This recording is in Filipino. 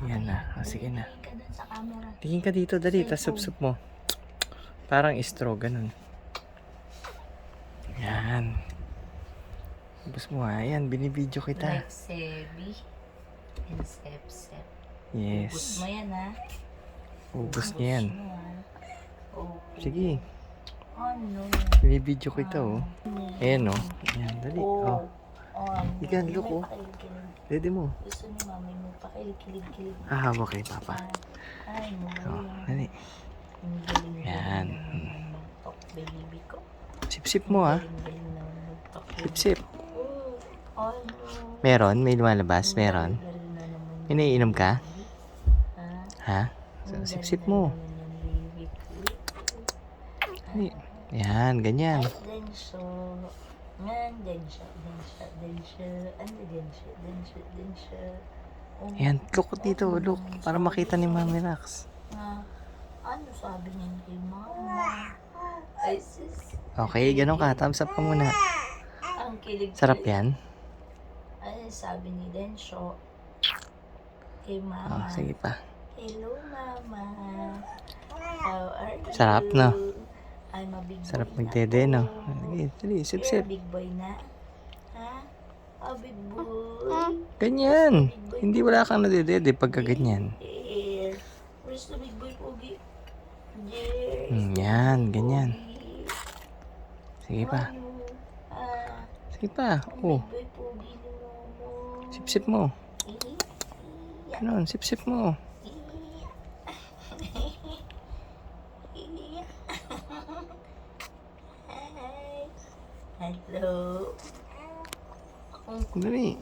Yan na. Sige na. Tingin ka dun sa camera. Tingin ka dito, dali. Tas sup-sup mo. Parang straw, ganun. Yan. Ubus mo ha. Yan, binibidyo kita. Like Sebi and Sep-Sep. Yes. Ubus mo yan ha. Ubus niya yan. mo, ha? Okay. Sige. Ano? Binibidyo kita oh. Ayan oh. Yan, dali. Oh. Ano? Ikan, look oh. Ready mo. Gusto ni mami mo pakilig-kilig-kilig. Hahawak kay Papa. Ay, mo. Oh, dali. Ang galing. Yan. Mag-talk, baby ko. Sip-sip mo ha. Galing naman mag-talk. Sip-sip. Ano? Meron? May lumalabas? Meron? Iniinom ka? Ha? So, sip-sip mo. Dali. Yan, ganyan. Then siya. Then siya. Yan, look dito, look. Para makita ni Mami Rax. Ano sabi niya kay mama? Ay, sis. Okay, ganun ka. Thumbs up ka muna. Ang kilig. Sarap yan. Ay, sabi ni Densyo kay Oh, mama. sige pa. Hello, mama. How are you? Sarap, no? I'm a big boy. Sarap magdede, no? Sige, dali, You're a sip-sip. big boy na? Ha? A big boy. Ganyan. Hindi wala kang nadedede pagka ganyan. Yeah. Where's the big boy, Pogi? Yes. Yan, ganyan. Sige pa. Ano? Ah, Sige pa. Oh, big boy, Pogi ni Momo. sip-sip mo. Ganun, sip-sip mo. Hi. Hello. Dali.